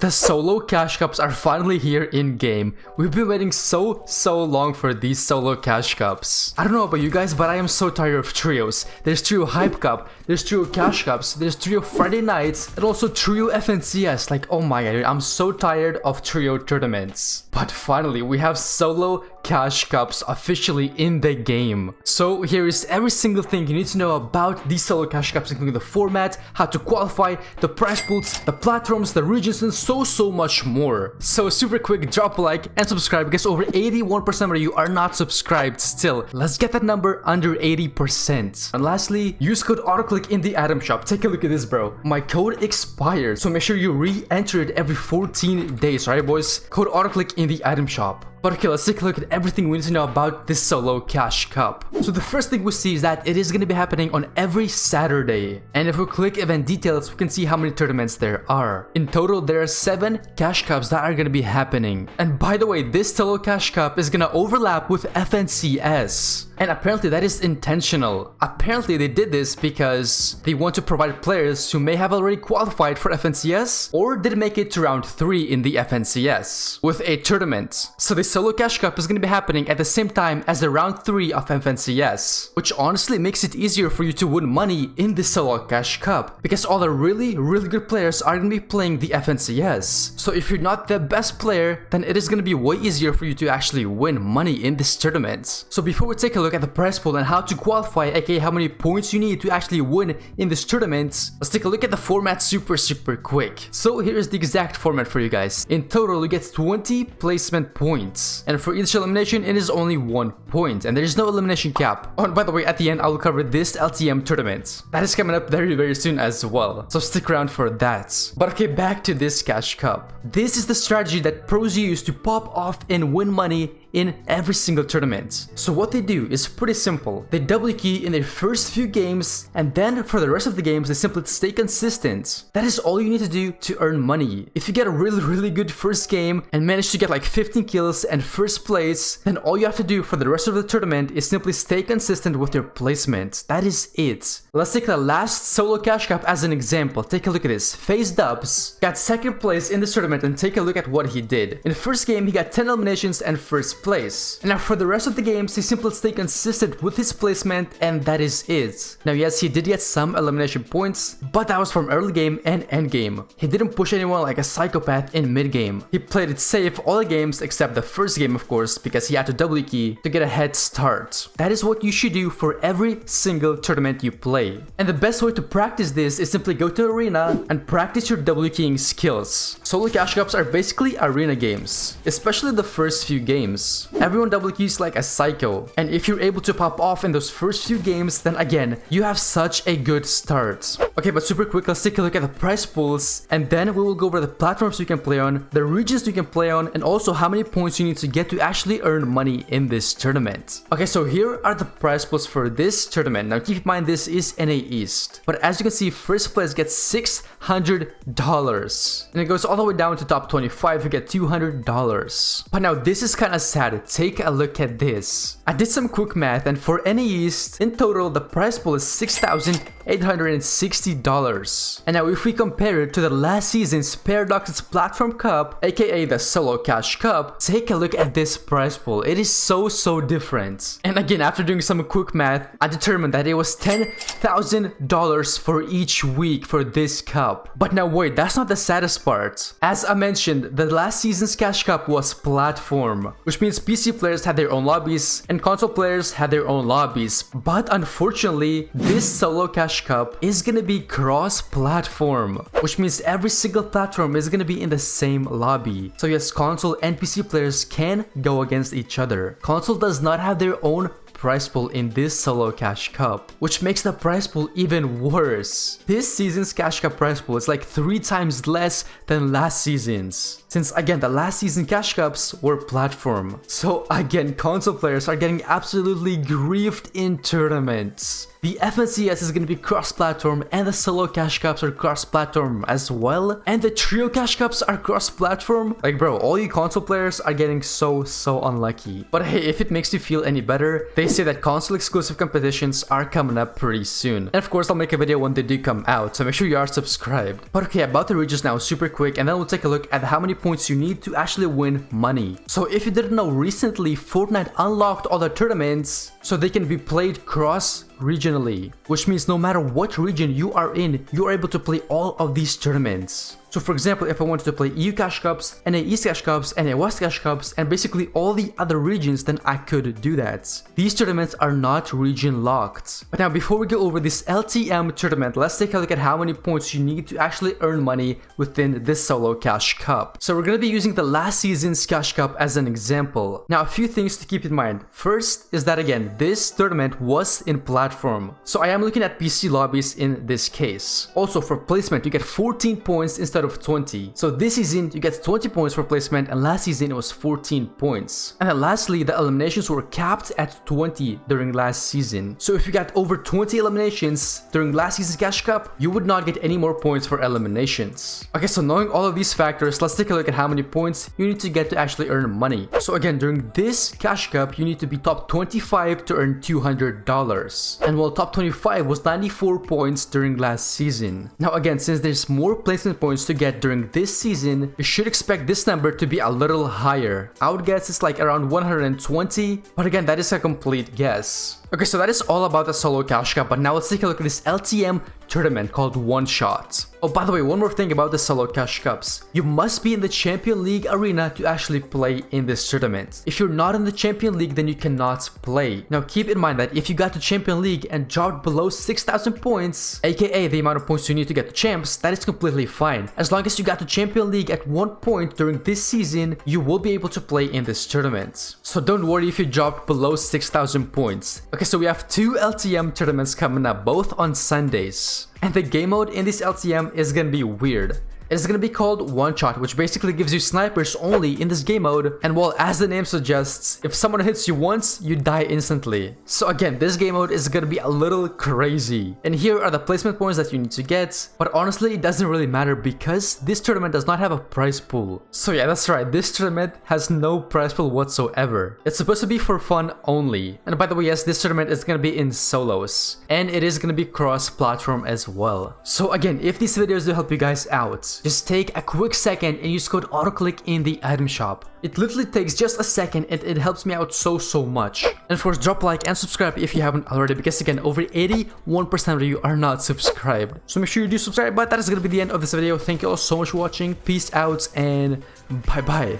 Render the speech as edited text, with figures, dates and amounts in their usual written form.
The solo cash cups are finally here in game. We've been waiting so long for these solo cash cups. I don't know about you guys, but I am so tired of trios. There's trio hype cup, there's trio cash cups, there's trio Friday nights, and also trio FNCS. Like, oh my god, I'm so tired of trio tournaments. But finally, we have solo cash cups officially in the game. So here is every single thing you need to know about these solo cash cups, including the format, how to qualify, the prize pools, the platforms, the regions, and so much more. So super quick, drop a like and subscribe because over 81% of you are not subscribed still. Let's get that number under 80%. And lastly, use code AUTOCLICK in the item shop. Take a look at this, bro. My code expired, so make sure you re-enter it every 14 days, right boys? Code AUTOCLICK in the item shop. But okay, let's take a look at everything we need to know about this solo cash cup. So the first thing we see is that it is going to be happening on every Saturday. And if we click event details, we can see how many tournaments there are. In total, there are 7 cash cups that are going to be happening. And by the way, this solo cash cup is going to overlap with FNCS. And apparently that is intentional. Apparently they did this because they want to provide players who may have already qualified for FNCS or didn't make it to round 3 in the FNCS with a tournament. So this solo cash cup is going to be happening at the same time as the round 3 of FNCS, which honestly makes it easier for you to win money in the solo cash cup because all the really good players are going to be playing the FNCS. So if you're not the best player, then it is going to be way easier for you to actually win money in this tournament. So before we take a look at the prize pool and how to qualify, aka how many points you need to actually win in this tournament, let's take a look at the format super quick. So here's the exact format for you guys. In total, you get 20 placement points, and for each elimination it is only 1 point, and there is no elimination cap. Oh, and by the way, at the end I will cover this LTM tournament that is coming up very soon as well, so stick around for that. But okay, back to this cash cup. This is the strategy that pros use to pop off and win money in every single tournament. So what they do is pretty simple. They double key in their first few games, and then for the rest of the games they simply stay consistent. That is all you need to do to earn money. If you get a really good first game and manage to get like 15 kills and first place, then all you have to do for the rest of the tournament is simply stay consistent with your placement. That is it. Let's take the last solo cash cup as an example. Take a look at this. FaZe Dubs got 2nd place in this tournament, and take a look at what he did. In the first game he got 10 eliminations and first place. And now for the rest of the games, he simply stay consistent with his placement, and that is it. Now yes, he did get some elimination points, but that was from early game and end game. He didn't push anyone like a psychopath in mid game. He played it safe all the games except the first game, of course, because he had to double key to get a head start. That is what you should do for every single tournament you play. And the best way to practice this is simply go to arena and practice your double keying skills. Solo cash cups are basically arena games, especially the first few games. Everyone double keys like a psycho, and if you're able to pop off in those first few games, then again, you have such a good start. Okay, but super quick, let's take a look at the prize pools, and then we will go over the platforms you can play on, the regions you can play on, and also how many points you need to get to actually earn money in this tournament. Okay, so here are the prize pools for this tournament. Now keep in mind this is NA East, but as you can see, first place gets $600, and it goes all the way down to top 25 you get $200. But now this is kind of sad. Take a look at this. I did some quick math, and for NA East, in total, the prize pool is $6,860. And now if we compare it to the last season's Paradox's Platform Cup, aka the Solo Cash Cup, take a look at this prize pool. It is so different. And again, after doing some quick math, I determined that it was $10,000 for each week for this cup. But now wait, that's not the saddest part. As I mentioned, the last season's Cash Cup was platform, which means PC players had their own lobbies and console players had their own lobbies. But unfortunately, this solo cash cup is gonna be cross-platform, which means every single platform is gonna be in the same lobby. So yes, console and PC players can go against each other. Console does not have their own prize pool in this solo cash cup, which makes the prize pool even worse. This season's cash cup prize pool is like 3 times less than last season's, since again the last season cash cups were platform. So again, console players are getting absolutely griefed in tournaments. The FNCS is going to be cross-platform, and the solo cash cups are cross-platform as well, and the trio cash cups are cross-platform. Like bro, all you console players are getting so unlucky. But hey, if it makes you feel any better, they say that console exclusive competitions are coming up pretty soon. And of course, I'll make a video when they do come out, so make sure you are subscribed. But okay, about the regions now, super quick, and then we'll take a look at how many points you need to actually win money. So if you didn't know, recently Fortnite unlocked all the tournaments so they can be played cross-regionally, which means no matter what region you are in, you are able to play all of these tournaments. So for example, if I wanted to play EU Cash Cups, NA East Cash Cups, NA West Cash Cups, and basically all the other regions, then I could do that. These tournaments are not region locked. But now before we go over this LTM tournament, let's take a look at how many points you need to actually earn money within this solo cash cup. So we're going to be using the last season's cash cup as an example. Now a few things to keep in mind. First is that again, this tournament was in platform. So I am looking at PC lobbies in this case. Also for placement, you get 14 points instead of 20. So this season you get 20 points for placement, and last season it was 14 points. And then lastly, the eliminations were capped at 20 during last season. So if you got over 20 eliminations during last season's cash cup, you would not get any more points for eliminations. Okay, so knowing all of these factors, let's take a look at how many points you need to get to actually earn money. So again, during this cash cup, you need to be top 25 to earn $200. And while top 25 was 94 points during last season. Now again, since there's more placement points to get during this season, you should expect this number to be a little higher. I would guess it's like around 120, but again, that is a complete guess. Okay, so that is all about the solo cash cup, but now let's take a look at this LTM tournament called One Shot. Oh, by the way, one more thing about the solo cash cups. You must be in the Champion League arena to actually play in this tournament. If you're not in the Champion League, then you cannot play. Now keep in mind that if you got to Champion League and dropped below 6,000 points, aka the amount of points you need to get to champs, that is completely fine. As long as you got to Champion League at one point during this season, you will be able to play in this tournament. So don't worry if you dropped below 6,000 points. Okay, so we have two LTM tournaments coming up, both on Sundays. And the game mode in this LTM is gonna be weird. It's gonna be called One Shot, which basically gives you snipers only in this game mode. And well, as the name suggests, if someone hits you once, you die instantly. So again, this game mode is gonna be a little crazy. And here are the placement points that you need to get. But honestly, it doesn't really matter because this tournament does not have a prize pool. So yeah, that's right, this tournament has no prize pool whatsoever. It's supposed to be for fun only. And by the way, yes, this tournament is gonna be in solos. And it is gonna be cross-platform as well. So again, if these videos do help you guys out, just take a quick second and use code AUTOCLICK in the item shop. It literally takes just a second and it helps me out so much. And of course, drop a like and subscribe if you haven't already, because again, over 81% of you are not subscribed. So make sure you do subscribe. But that is gonna be the end of this video. Thank you all so much for watching. Peace out and bye bye.